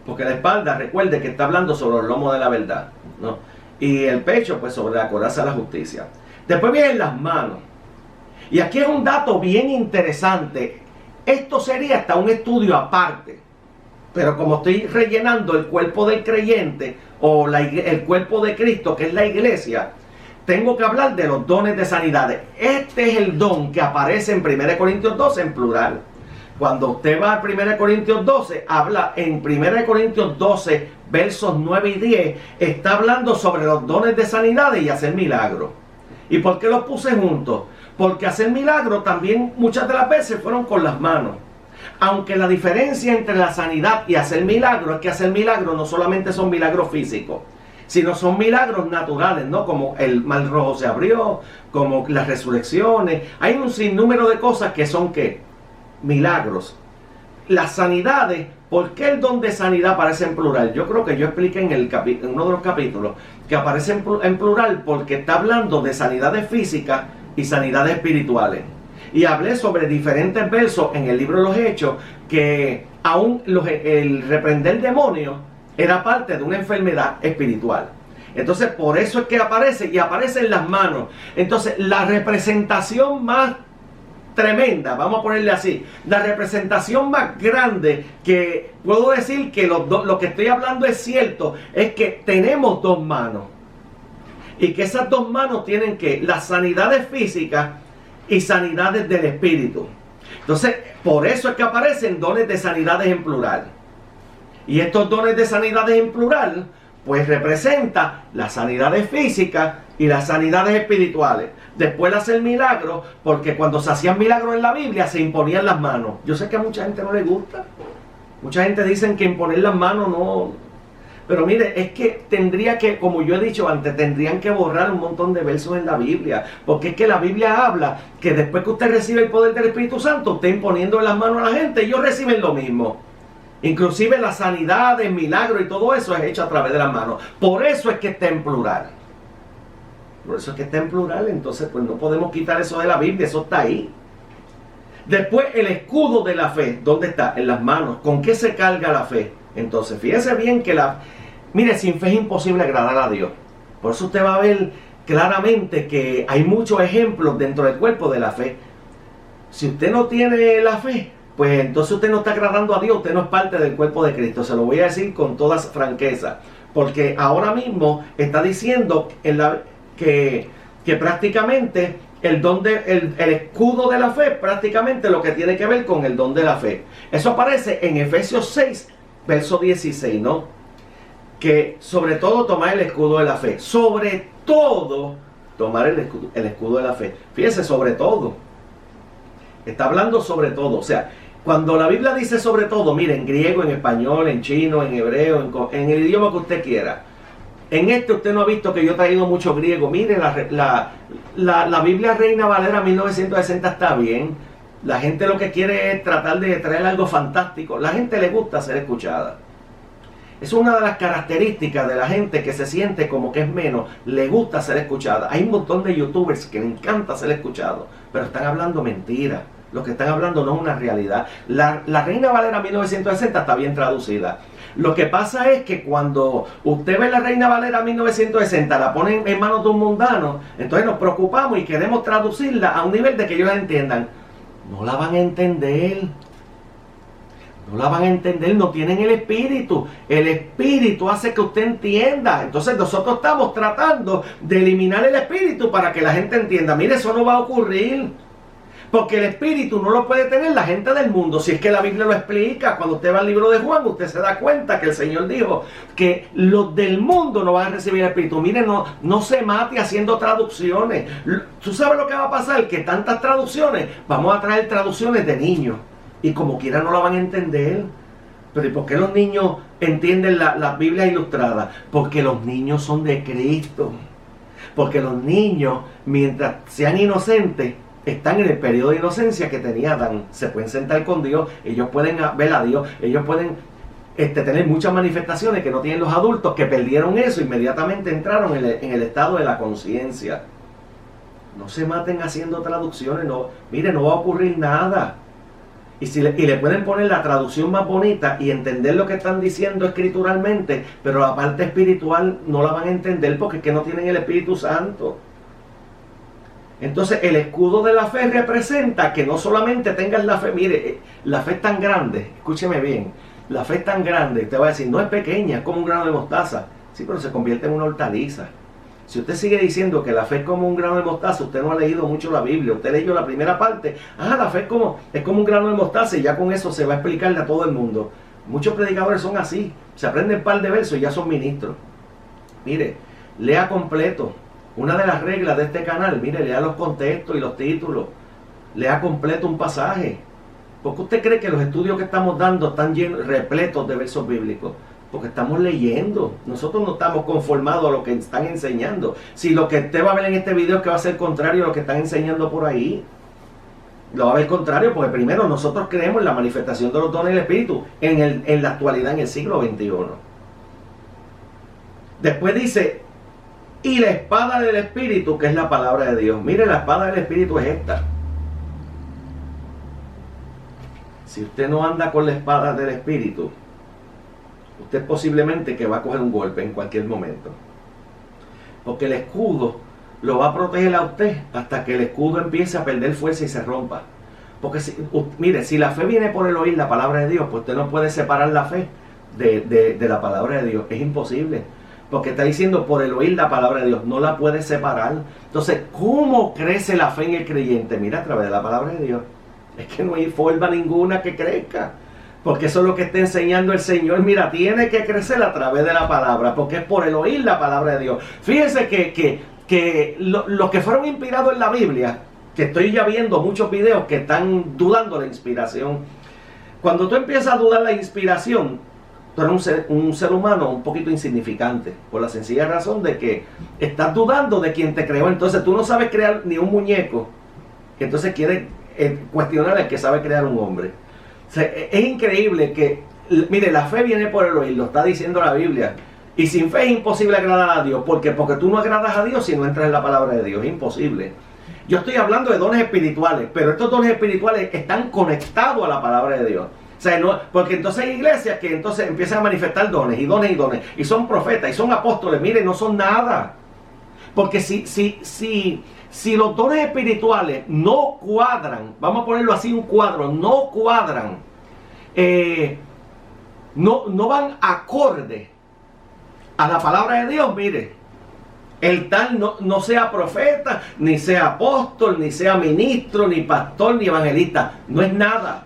porque la espalda, recuerde que está hablando sobre los lomos de la verdad, ¿no? Y el pecho, pues sobre la coraza de la justicia. Después vienen las manos. Y aquí es un dato bien interesante. Esto sería hasta un estudio aparte. Pero como estoy rellenando el cuerpo del creyente, o el cuerpo de Cristo, que es la iglesia, tengo que hablar de los dones de sanidades. Este es el don que aparece en 1 Corintios 12 en plural. Cuando usted va a 1 Corintios 12, habla en 1 Corintios 12, versos 9 y 10, está hablando sobre los dones de sanidades y hacer milagros. ¿Y por qué los puse juntos? Porque hacer milagros también muchas de las veces fueron con las manos. Aunque la diferencia entre la sanidad y hacer milagros es que hacer milagros no solamente son milagros físicos, sino son milagros naturales, ¿no? Como el mar rojo se abrió, como las resurrecciones. Hay un sinnúmero de cosas que son, ¿qué? Milagros. Las sanidades, ¿por qué el don de sanidad aparece en plural? Yo creo que yo expliqué en uno de los capítulos que aparece en plural porque está hablando de sanidades físicas y sanidades espirituales. Y hablé sobre diferentes versos en el libro de los Hechos que aún el reprender demonios era parte de una enfermedad espiritual. Entonces por eso es que aparece y aparece en las manos. Entonces la representación más tremenda, vamos a ponerle así, la representación más grande que puedo decir que lo que estoy hablando es cierto, es que tenemos dos manos. Y que esas dos manos tienen que las sanidades físicas y sanidades del espíritu. Entonces, por eso es que aparecen dones de sanidades en plural. Y estos dones de sanidades en plural, pues representa las sanidades físicas y las sanidades espirituales. Después de hacer milagros, porque cuando se hacían milagros en la Biblia se imponían las manos. Yo sé que a mucha gente no le gusta. Mucha gente dice que imponer las manos no. Pero mire, es que tendría que, como yo he dicho antes, tendrían que borrar un montón de versos en la Biblia. Porque es que la Biblia habla que después que usted recibe el poder del Espíritu Santo, usted imponiendo las manos a la gente, ellos reciben lo mismo. Inclusive la sanidad, el milagro y todo eso es hecho a través de las manos. Por eso es que está en plural. Por eso es que está en plural. Entonces pues no podemos quitar eso de la Biblia, eso está ahí. Después el escudo de la fe, ¿dónde está? En las manos. ¿Con qué se carga la fe? Entonces fíjese bien que mire, sin fe es imposible agradar a Dios. Por eso usted va a ver claramente que hay muchos ejemplos dentro del cuerpo de la fe. Si usted no tiene la fe, pues entonces usted no está agradando a Dios, usted no es parte del cuerpo de Cristo. Se lo voy a decir con toda franqueza. Porque ahora mismo está diciendo que prácticamente el escudo de la fe, prácticamente lo que tiene que ver con el don de la fe. Eso aparece en Efesios 6, verso 16, ¿no? Que sobre todo tomar el escudo de la fe. Sobre todo tomar el escudo de la fe. Fíjese, sobre todo. Está hablando sobre todo. O sea, cuando la Biblia dice sobre todo, mire, en griego, en español, en chino, en hebreo, en el idioma que usted quiera. En usted no ha visto que yo he traído mucho griego. Mire, la Biblia Reina Valera 1960 está bien. La gente lo que quiere es tratar de traer algo fantástico. La gente le gusta ser escuchada. Es una de las características de la gente que se siente como que es menos. Le gusta ser escuchada. Hay un montón de youtubers que le encanta ser escuchados, pero están hablando mentiras. Lo que están hablando no es una realidad. La Reina Valera 1960 está bien traducida. Lo que pasa es que cuando usted ve la Reina Valera 1960, la ponen en manos de un mundano, entonces nos preocupamos y queremos traducirla a un nivel de que ellos la entiendan. No la van a entender. No la van a entender, no tienen el Espíritu. El Espíritu hace que usted entienda. Entonces nosotros estamos tratando de eliminar el Espíritu para que la gente entienda. Mire, eso no va a ocurrir. Porque el Espíritu no lo puede tener la gente del mundo. Si es que la Biblia lo explica. Cuando usted va al libro de Juan, usted se da cuenta que el Señor dijo que los del mundo no van a recibir el Espíritu. Mire, no se mate haciendo traducciones. ¿Tú sabes lo que va a pasar? Que tantas traducciones, vamos a traer traducciones de niños. Y como quiera no la van a entender. Pero ¿y por qué los niños entienden la Biblia ilustrada? Porque los niños son de Cristo. Porque los niños, mientras sean inocentes, están en el periodo de inocencia que tenía Adán. Se pueden sentar con Dios, ellos pueden ver a Dios, ellos pueden tener muchas manifestaciones que no tienen los adultos, que perdieron eso, inmediatamente entraron en el estado de la conciencia. No se maten haciendo traducciones, no, mire, no va a ocurrir nada. Y le pueden poner la traducción más bonita y entender lo que están diciendo escrituralmente, pero la parte espiritual no la van a entender porque es que no tienen el Espíritu Santo. Entonces el escudo de la fe representa que no solamente tengas la fe, mire, la fe es tan grande, escúcheme bien, la fe es tan grande, te voy a decir, no es pequeña, es como un grano de mostaza, sí, pero se convierte en una hortaliza. Si usted sigue diciendo que la fe es como un grano de mostaza, usted no ha leído mucho la Biblia, usted leyó la primera parte, la fe es como un grano de mostaza y ya con eso se va a explicarle a todo el mundo. Muchos predicadores son así, se aprenden un par de versos y ya son ministros. Mire, lea completo. Una de las reglas de este canal, mire, lea los contextos y los títulos, lea completo un pasaje. ¿Por qué usted cree que los estudios que estamos dando están llenos, repletos de versos bíblicos? Porque estamos leyendo. Nosotros no estamos conformados a lo que están enseñando. Si lo que usted va a ver en este video es que va a ser contrario a lo que están enseñando por ahí, lo va a ver contrario, porque primero nosotros creemos en la manifestación de los dones del Espíritu en la actualidad, en el siglo XXI. Después dice, y la espada del Espíritu, que es la palabra de Dios. Mire, la espada del Espíritu es esta. Si usted no anda con la espada del Espíritu, usted posiblemente que va a coger un golpe en cualquier momento. Porque el escudo lo va a proteger a usted hasta que el escudo empiece a perder fuerza y se rompa. Porque mire, si la fe viene por el oír la palabra de Dios, pues usted no puede separar la fe de la palabra de Dios. Es imposible. Porque está diciendo por el oír la palabra de Dios, no la puede separar. Entonces, ¿cómo crece la fe en el creyente? Mira, a través de la palabra de Dios. Es que no hay forma ninguna que crezca. Porque eso es lo que está enseñando el Señor. Mira, tiene que crecer a través de la palabra, porque es por el oír la palabra de Dios. Fíjense que los que fueron inspirados en la Biblia, que estoy ya viendo muchos videos que están dudando la inspiración. Cuando tú empiezas a dudar la inspiración, tú eres un ser humano un poquito insignificante, por la sencilla razón de que estás dudando de quien te creó. Entonces tú no sabes crear ni un muñeco, entonces quieres cuestionar al que sabe crear un hombre. O sea, es increíble que, mire, la fe viene por el oír, lo está diciendo la Biblia. Y sin fe es imposible agradar a Dios. Porque tú no agradas a Dios si no entras en la palabra de Dios. Es imposible. Yo estoy hablando de dones espirituales, pero estos dones espirituales están conectados a la palabra de Dios. O sea, no, porque entonces hay iglesias que entonces empiezan a manifestar dones y dones y dones. Y son profetas y son apóstoles. Mire, no son nada. Porque si los dones espirituales no cuadran, vamos a ponerlo así, un cuadro, no cuadran, no van acorde a la palabra de Dios, mire, el tal no sea profeta, ni sea apóstol, ni sea ministro, ni pastor, ni evangelista, no es nada.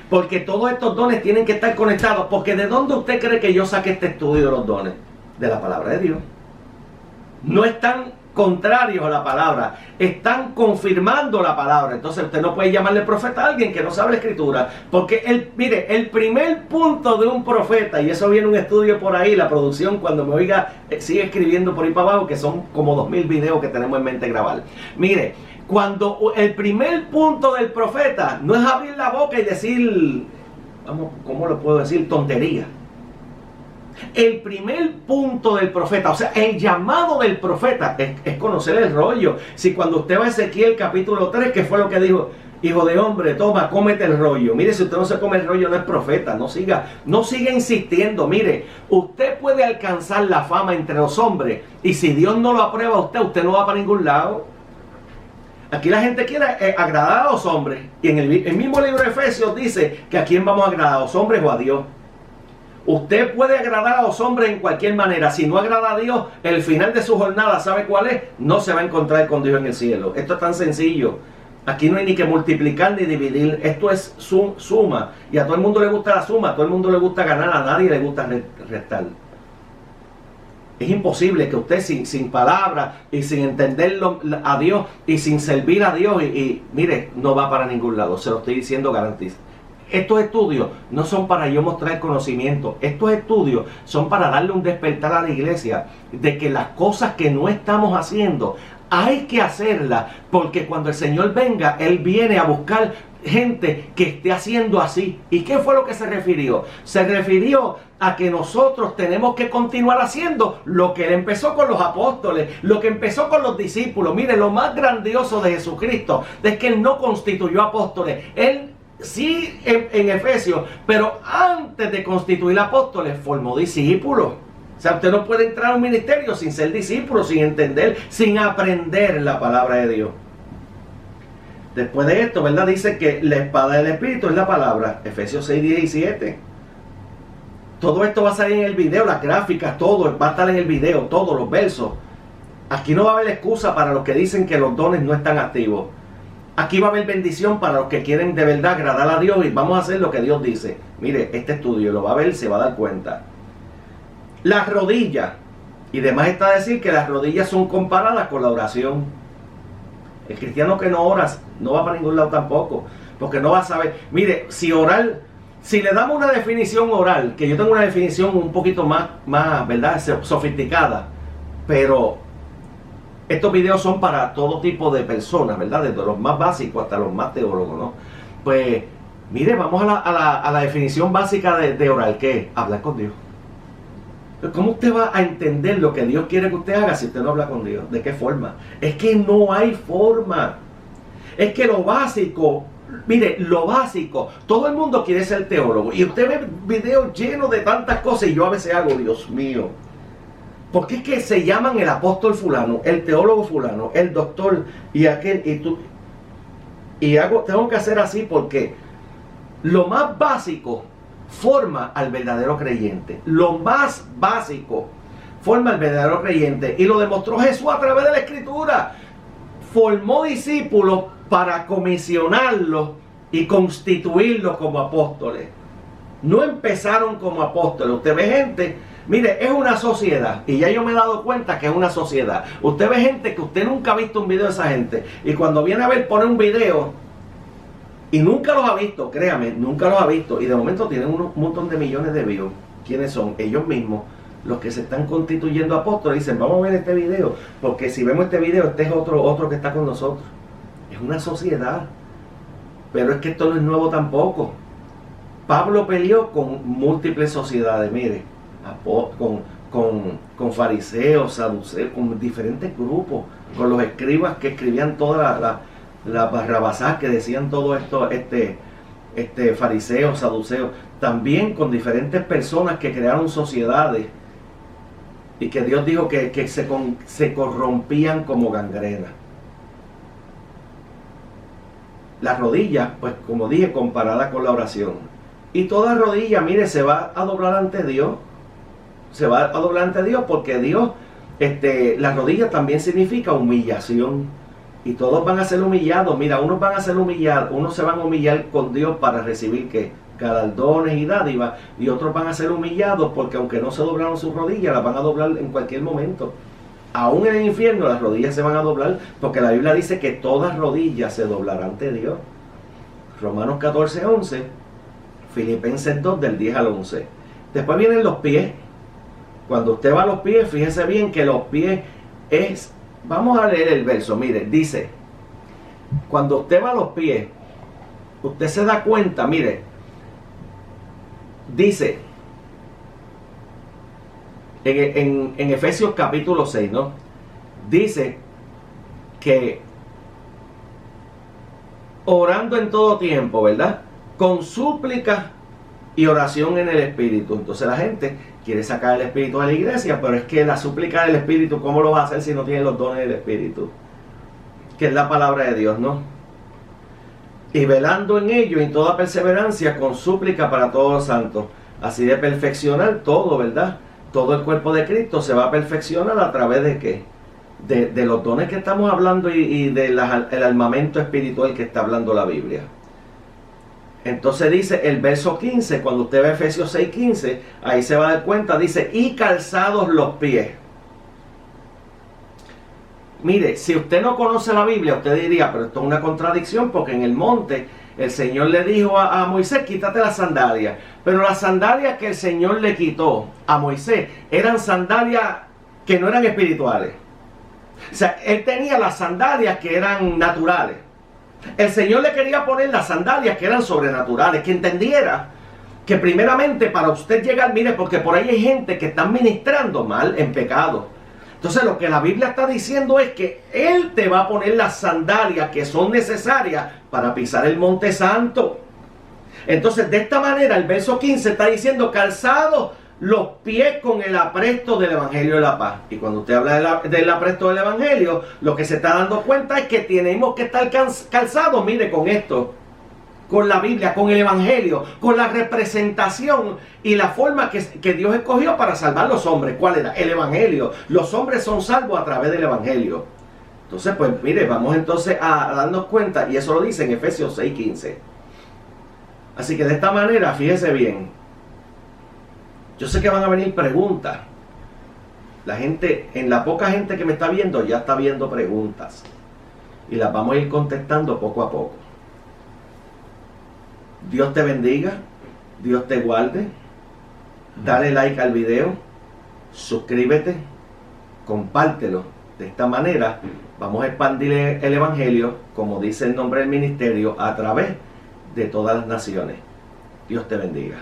Porque todos estos dones tienen que estar conectados. Porque ¿de dónde usted cree que yo saqué este estudio de los dones? De la palabra de Dios. No están contrarios a la palabra, están confirmando la palabra. Entonces usted no puede llamarle profeta a alguien que no sabe la escritura, porque mire, el primer punto de un profeta, y eso viene un estudio por ahí, la producción cuando me oiga sigue escribiendo por ahí para abajo, que son como 2000 videos que tenemos en mente grabar. Mire, cuando el primer punto del profeta no es abrir la boca y decir, ¿cómo lo puedo decir? Tontería. El primer punto del profeta, o sea, el llamado del profeta es conocer el rollo. Si cuando usted va a Ezequiel capítulo 3, ¿qué fue lo que dijo? Hijo de hombre, toma, cómete el rollo. Mire, si usted no se come el rollo, no es profeta. No siga insistiendo. Mire, usted puede alcanzar la fama entre los hombres, y si Dios no lo aprueba a usted no va para ningún lado. Aquí la gente quiere agradar a los hombres, y en el mismo libro de Efesios dice que a quién vamos a agradar, a los hombres o a Dios. Usted puede agradar a los hombres en cualquier manera. Si no agrada a Dios, el final de su jornada, ¿sabe cuál es? No se va a encontrar con Dios en el cielo. Esto es tan sencillo. Aquí no hay ni que multiplicar ni dividir. Esto es suma. Y a todo el mundo le gusta la suma. A todo el mundo le gusta ganar. A nadie le gusta restar. Es imposible que usted sin palabras y sin entenderlo a Dios y sin servir a Dios y mire, no va para ningún lado. Se lo estoy diciendo, garantizo. Estos estudios no son para yo mostrar conocimiento. Estos estudios son para darle un despertar a la iglesia de que las cosas que no estamos haciendo hay que hacerlas, porque cuando el Señor venga, Él viene a buscar gente que esté haciendo así. ¿Y qué fue lo que se refirió? Se refirió a que nosotros tenemos que continuar haciendo lo que Él empezó con los apóstoles, lo que empezó con los discípulos. Mire, lo más grandioso de Jesucristo es que Él no constituyó apóstoles. Él sí en Efesios, pero antes de constituir apóstoles formó discípulos. O sea, usted no puede entrar a un ministerio sin ser discípulo, sin entender, sin aprender la palabra de Dios. Después de esto, ¿verdad? Dice que la espada del Espíritu es la palabra. Efesios 6:17. Todo esto va a salir en el video, las gráficas, todo va a estar en el video, todos los versos. Aquí no va a haber excusa para los que dicen que los dones no están activos. Aquí va a haber bendición para los que quieren de verdad agradar a Dios y vamos a hacer lo que Dios dice. Mire, este estudio lo va a ver, se va a dar cuenta. Las rodillas Y además está decir que las rodillas son comparadas con la oración. El cristiano que no ora no va para ningún lado tampoco, porque no va a saber. Mire, si orar, si le damos una definición oral, que yo tengo una definición un poquito más, ¿verdad?, sofisticada, pero estos videos son para todo tipo de personas, ¿verdad?, desde los más básicos hasta los más teólogos, ¿no? Pues, mire, vamos a la definición básica de orar, que es hablar con Dios. ¿Cómo usted va a entender lo que Dios quiere que usted haga si usted no habla con Dios? ¿De qué forma? Es que no hay forma. Es que lo básico, mire, lo básico, todo el mundo quiere ser teólogo. Y usted ve videos llenos de tantas cosas y yo a veces hago, Dios mío. ¿Por qué es que se llaman el apóstol fulano, el teólogo fulano, el doctor y aquel y tú? Y tengo que hacer así porque lo más básico forma al verdadero creyente. Lo más básico forma al verdadero creyente. Y lo demostró Jesús a través de la Escritura. Formó discípulos para comisionarlos y constituirlos como apóstoles. No empezaron como apóstoles. Usted ve gente, mire, es una sociedad. Y ya yo me he dado cuenta que es una sociedad. Usted ve gente que usted nunca ha visto un video de esa gente. Y cuando viene a ver, pone un video y nunca los ha visto, créame, nunca los ha visto. Y de momento tienen un montón de millones de views. ¿Quiénes son? Ellos mismos, los que se están constituyendo apóstoles. Dicen, vamos a ver este video, porque si vemos este video, este es otro que está con nosotros. Es una sociedad. Pero es que esto no es nuevo tampoco. Pablo peleó con múltiples sociedades, mire, con fariseos, saduceos, con diferentes grupos, con los escribas que escribían todas las barrabasadas que decían todo esto, fariseos, saduceos, también con diferentes personas que crearon sociedades y que Dios dijo que se corrompían como gangrena. La rodilla, pues como dije, comparada con la oración. Y toda rodilla, mire, se va a doblar ante Dios. Se va a doblar ante Dios porque Dios, la rodilla también significa humillación. Y todos van a ser humillados. Mira, unos van a ser humillados, unos se van a humillar con Dios para recibir ¿qué? Galardones y dádivas. Y otros van a ser humillados porque aunque no se doblaron sus rodillas, las van a doblar en cualquier momento. Aún en el infierno las rodillas se van a doblar porque la Biblia dice que todas rodillas se doblarán ante Dios. Romanos 14:11, Filipenses 2 del 10 al 11. Después vienen los pies. Cuando usted va a los pies, fíjese bien que los pies es... Vamos a leer el verso, mire, dice, cuando usted va a los pies, usted se da cuenta, mire, dice, en Efesios capítulo 6, ¿no? Dice que orando en todo tiempo, ¿verdad? Con súplica y oración en el Espíritu. Entonces la gente quiere sacar el Espíritu de la iglesia, pero es que la súplica del Espíritu, ¿cómo lo va a hacer si no tiene los dones del Espíritu? Que es la palabra de Dios, ¿no? Y velando en ello, en toda perseverancia, con súplica para todos los santos, así de perfeccionar todo, ¿verdad? Todo el cuerpo de Cristo se va a perfeccionar a través de ¿qué? De los dones que estamos hablando y del armamento espiritual que está hablando la Biblia. Entonces dice el verso 15, cuando usted ve Efesios 6:15, ahí se va a dar cuenta, dice, y calzados los pies. Mire, si usted no conoce la Biblia, usted diría, pero esto es una contradicción, porque en el monte el Señor le dijo a Moisés, quítate las sandalias. Pero las sandalias que el Señor le quitó a Moisés eran sandalias que no eran espirituales. O sea, él tenía las sandalias que eran naturales. El Señor le quería poner las sandalias que eran sobrenaturales, que entendiera que primeramente para usted llegar, mire, porque por ahí hay gente que está ministrando mal en pecado. Entonces lo que la Biblia está diciendo es que Él te va a poner las sandalias que son necesarias para pisar el monte santo. Entonces de esta manera el verso 15 está diciendo calzados los pies con el apresto del Evangelio de la paz. Y cuando usted habla del apresto del Evangelio, lo que se está dando cuenta es que tenemos que estar calzados, mire, con esto, con la Biblia, con el Evangelio, con la representación y la forma que Dios escogió para salvar a los hombres. ¿Cuál era? El Evangelio. Los hombres son salvos a través del Evangelio. Entonces, pues mire, vamos entonces a darnos cuenta, y eso lo dice en Efesios 6:15. Así que de esta manera, fíjese bien, yo sé que van a venir preguntas. La gente, en la poca gente que me está viendo, ya está viendo preguntas. Y las vamos a ir contestando poco a poco. Dios te bendiga, Dios te guarde. Dale like al video, suscríbete, compártelo. De esta manera vamos a expandir el evangelio, como dice el nombre del ministerio, a través de todas las naciones. Dios te bendiga.